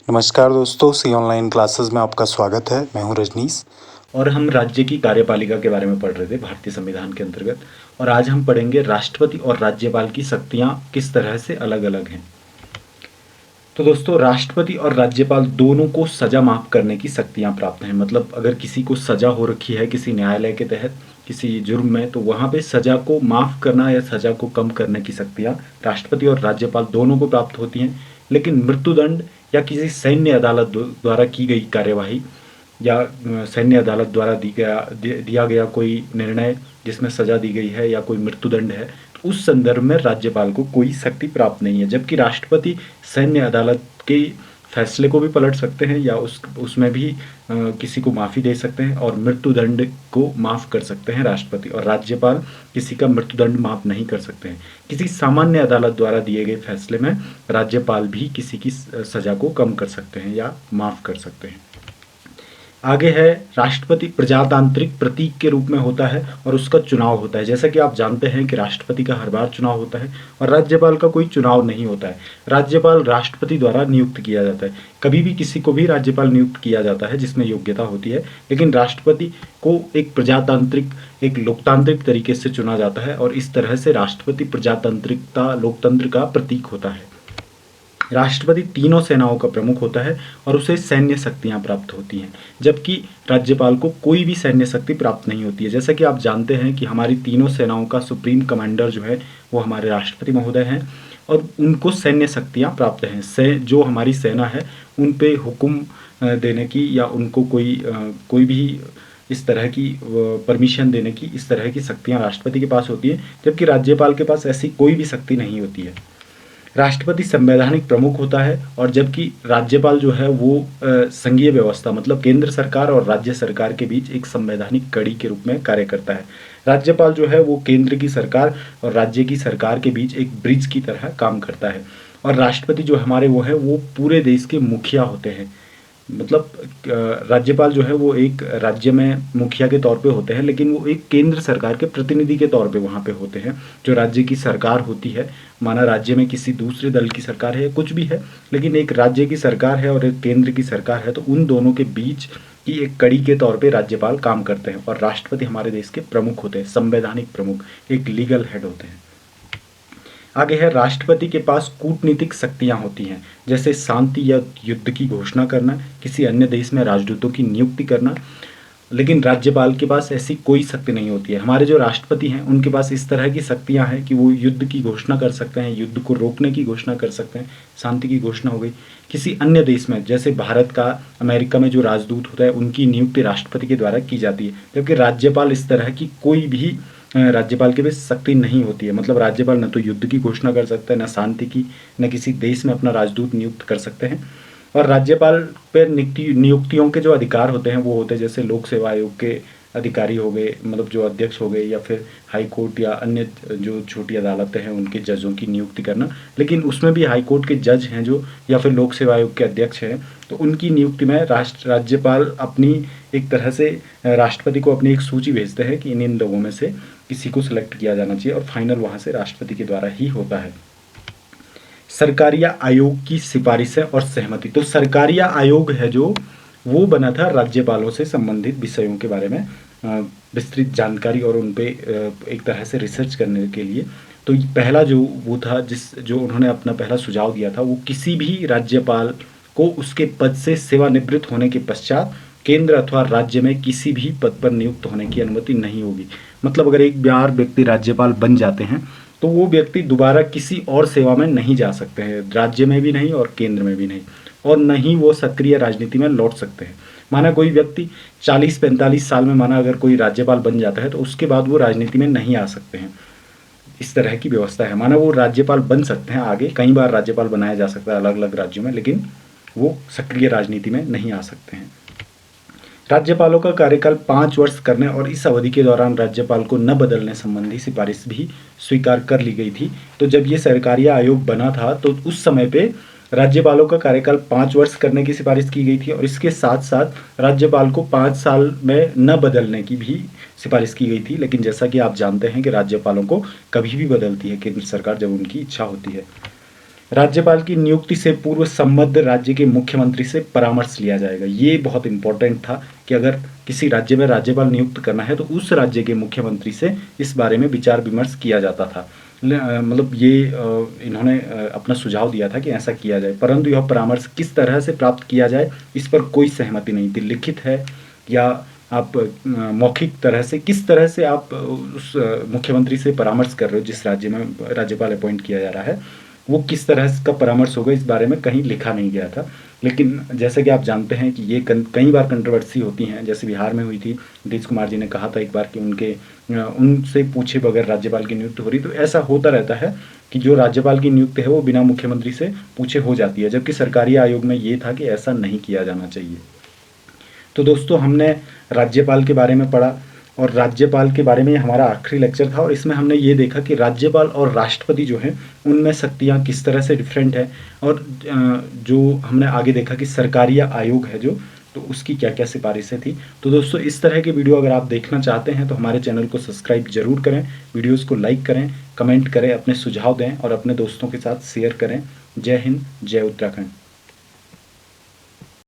नमस्कार दोस्तों, सी online classes में आपका स्वागत है। मैं हूं रजनीश और हम राज्य की कार्यपालिका के बारे में पढ़ रहे थे भारतीय संविधान के अंतर्गत। और आज हम पढ़ेंगे राष्ट्रपति और राज्यपाल की शक्तियां किस तरह से अलग अलग हैं। तो दोस्तों, राष्ट्रपति और राज्यपाल दोनों को सजा माफ करने की शक्तियां प्राप्त हैं। मतलब अगर किसी को सजा हो रखी है किसी न्यायालय के तहत किसी जुर्म में, तो वहां पे सजा को माफ करना या सजा को कम करने की शक्तियां राष्ट्रपति और राज्यपाल दोनों को प्राप्त होती हैं। लेकिन मृत्युदंड या किसी सैन्य अदालत द्वारा की गई कार्यवाही या सैन्य अदालत द्वारा दिया गया कोई निर्णय जिसमें सजा दी गई है या कोई मृत्युदंड है, तो उस संदर्भ में राज्यपाल को कोई शक्ति प्राप्त नहीं है। जबकि राष्ट्रपति सैन्य अदालत के फैसले को भी पलट सकते हैं या उसमें भी किसी को माफ़ी दे सकते हैं और मृत्युदंड को माफ़ कर सकते हैं राष्ट्रपति। और राज्यपाल किसी का मृत्युदंड माफ़ नहीं कर सकते हैं। किसी सामान्य अदालत द्वारा दिए गए फैसले में राज्यपाल भी किसी की सज़ा को कम कर सकते हैं या माफ़ कर सकते हैं। आगे है, राष्ट्रपति प्रजातांत्रिक प्रतीक के रूप में होता है और उसका चुनाव होता है। जैसा कि आप जानते हैं कि राष्ट्रपति का हर बार चुनाव होता है और राज्यपाल का कोई चुनाव नहीं होता है। राज्यपाल राष्ट्रपति द्वारा नियुक्त किया जाता है। कभी भी किसी को भी राज्यपाल नियुक्त किया जाता है जिसमें योग्यता होती है, लेकिन राष्ट्रपति को एक प्रजातांत्रिक एक लोकतांत्रिक तरीके से चुना जाता है और इस तरह से राष्ट्रपति प्रजातांत्रिकता लोकतंत्र का प्रतीक होता है। राष्ट्रपति तीनों सेनाओं का प्रमुख होता है और उसे सैन्य शक्तियां प्राप्त होती हैं, जबकि राज्यपाल को कोई भी सैन्य शक्ति प्राप्त नहीं होती है। जैसा कि आप जानते हैं कि हमारी तीनों सेनाओं का सुप्रीम कमांडर जो है वो हमारे राष्ट्रपति महोदय हैं और उनको सैन्य शक्तियां प्राप्त हैं। जो हमारी सेना है उन पे हुक्म देने की या उनको कोई भी इस तरह की परमिशन देने की इस तरह की शक्तियाँ राष्ट्रपति के पास होती हैं, जबकि राज्यपाल के पास ऐसी कोई भी शक्ति नहीं होती है। राष्ट्रपति संवैधानिक प्रमुख होता है और जबकि राज्यपाल जो है वो संघीय व्यवस्था मतलब केंद्र सरकार और राज्य सरकार के बीच एक संवैधानिक कड़ी के रूप में कार्य करता है। राज्यपाल जो है वो केंद्र की सरकार और राज्य की सरकार के बीच एक ब्रिज की तरह काम करता है। और राष्ट्रपति जो हमारे वो है वो पूरे देश के मुखिया होते हैं। मतलब राज्यपाल जो है वो एक राज्य में मुखिया के तौर पे होते हैं, लेकिन वो एक केंद्र सरकार के प्रतिनिधि के तौर पे वहाँ पे होते हैं। जो राज्य की सरकार होती है, माना राज्य में किसी दूसरे दल की सरकार है या कुछ भी है, लेकिन एक राज्य की सरकार है और एक केंद्र की सरकार है, तो उन दोनों के बीच की एक कड़ी के तौर पे राज्यपाल काम करते हैं। और राष्ट्रपति हमारे देश के प्रमुख होते हैं, संवैधानिक प्रमुख, एक लीगल हेड होते हैं। आगे है, राष्ट्रपति के पास कूटनीतिक शक्तियां होती हैं, जैसे शांति या युद्ध की घोषणा करना, किसी अन्य देश में राजदूतों की नियुक्ति करना। लेकिन राज्यपाल के पास ऐसी कोई शक्ति नहीं होती है। हमारे जो राष्ट्रपति हैं उनके पास इस तरह की शक्तियां हैं कि वो युद्ध की घोषणा कर सकते हैं, युद्ध को रोकने की घोषणा कर सकते हैं, शांति की घोषणा हो गई। किसी अन्य देश में जैसे भारत का अमेरिका में जो राजदूत होता है उनकी नियुक्ति राष्ट्रपति के द्वारा की जाती है, जबकि राज्यपाल इस तरह की कोई भी राज्यपाल के पास शक्ति नहीं होती है। मतलब राज्यपाल न तो युद्ध की घोषणा कर सकता है, न शांति की, न किसी देश में अपना राजदूत नियुक्त कर सकते हैं। और राज्यपाल पर नियुक्तियों के जो अधिकार होते हैं वो होते हैं जैसे लोक सेवा आयोग के अधिकारी हो गए, मतलब जो अध्यक्ष हो गए, या फिर हाई कोर्ट या अन्य जो छोटी अदालतें हैं उनके जजों की नियुक्ति करना। लेकिन उसमें भी हाई कोर्ट के जज हैं जो, या फिर लोक सेवा आयोग के अध्यक्ष हैं, तो उनकी नियुक्ति में राज्यपाल अपनी एक तरह से राष्ट्रपति को अपनी एक सूची भेजते हैं कि इन लोगों में से किसी को सिलेक्ट किया जाना चाहिए और फाइनल वहाँ से राष्ट्रपति के द्वारा ही होता है। सरकारिया आयोग की सिफारिशें और सहमति। तो सरकारिया आयोग है जो वो बना था राज्यपालों से संबंधित विषयों के बारे में विस्तृत जानकारी और उन पे एक तरह से रिसर्च करने के लिए। तो पहला जो वो था जो उन्होंने अपना पहला सुझाव दिया था, वो किसी भी राज्यपाल को उसके पद से सेवानिवृत्त होने के पश्चात केंद्र अथवा राज्य में किसी भी पद पर नियुक्त होने की अनुमति नहीं होगी। मतलब अगर एक बार व्यक्ति राज्यपाल बन जाते हैं तो वो व्यक्ति दोबारा किसी और सेवा में नहीं जा सकते हैं, राज्य में भी नहीं और केंद्र में भी नहीं, और न ही वो सक्रिय राजनीति में लौट सकते हैं। माना कोई व्यक्ति 40-45 साल में माना अगर कोई राज्यपाल बन जाता है तो उसके बाद वो राजनीति में नहीं आ सकते हैं। इस तरह की व्यवस्था है। माना वो राज्यपाल बन सकते हैं, आगे कई बार राज्यपाल बनाया जा सकता है अलग अलग राज्यों में, लेकिन वो सक्रिय राजनीति में नहीं आ सकते हैं। राज्यपालों का कार्यकाल 5 वर्ष करने और इस अवधि के दौरान राज्यपाल को न बदलने संबंधी सिफारिश भी स्वीकार कर ली गई थी। तो जब ये सरकारिया आयोग बना था तो उस समय पे राज्यपालों का कार्यकाल 5 वर्ष करने की सिफारिश की गई थी और इसके साथ साथ राज्यपाल को 5 साल में न बदलने की भी सिफारिश की गई थी। लेकिन जैसा कि आप जानते हैं कि राज्यपालों को कभी भी बदलती है केंद्र सरकार जब उनकी इच्छा होती है। राज्यपाल की नियुक्ति से पूर्व संबद्ध राज्य के मुख्यमंत्री से परामर्श लिया जाएगा। ये बहुत इंपॉर्टेंट था कि अगर किसी राज्य में राज्यपाल नियुक्त करना है तो उस राज्य के मुख्यमंत्री से इस बारे में विचार विमर्श किया जाता था। मतलब ये इन्होंने अपना सुझाव दिया था कि ऐसा किया जाए, परंतु यह परामर्श किस तरह से प्राप्त किया जाए इस पर कोई सहमति नहीं थी। लिखित है या आप मौखिक तरह से, किस तरह से आप उस मुख्यमंत्री से परामर्श कर रहे हो जिस राज्य में राज्यपाल अपॉइंट किया जा रहा है, वो किस तरह का परामर्श होगा इस बारे में कहीं लिखा नहीं गया था। लेकिन जैसे कि आप जानते हैं कि ये कई बार कंट्रोवर्सी होती हैं, जैसे बिहार में हुई थी। नीतीश कुमार जी ने कहा था एक बार कि उनसे पूछे बगैर राज्यपाल की नियुक्ति हो रही। तो ऐसा होता रहता है कि जो राज्यपाल की नियुक्ति है वो बिना मुख्यमंत्री से पूछे हो जाती है, जबकि सरकारी आयोग में ये था कि ऐसा नहीं किया जाना चाहिए। तो दोस्तों, हमने राज्यपाल के बारे में पढ़ा और राज्यपाल के बारे में हमारा आखिरी लेक्चर था, और इसमें हमने ये देखा कि राज्यपाल और राष्ट्रपति जो हैं उनमें शक्तियाँ किस तरह से डिफरेंट है, और जो हमने आगे देखा कि सरकारी आयोग है जो, तो उसकी क्या क्या सिफारिशें थी। तो दोस्तों, इस तरह के वीडियो अगर आप देखना चाहते हैं तो हमारे चैनल को सब्सक्राइब जरूर करें, वीडियोज़ को लाइक करें, कमेंट करें, अपने सुझाव दें और अपने दोस्तों के साथ शेयर करें। जय हिंद, जय उत्तराखंड।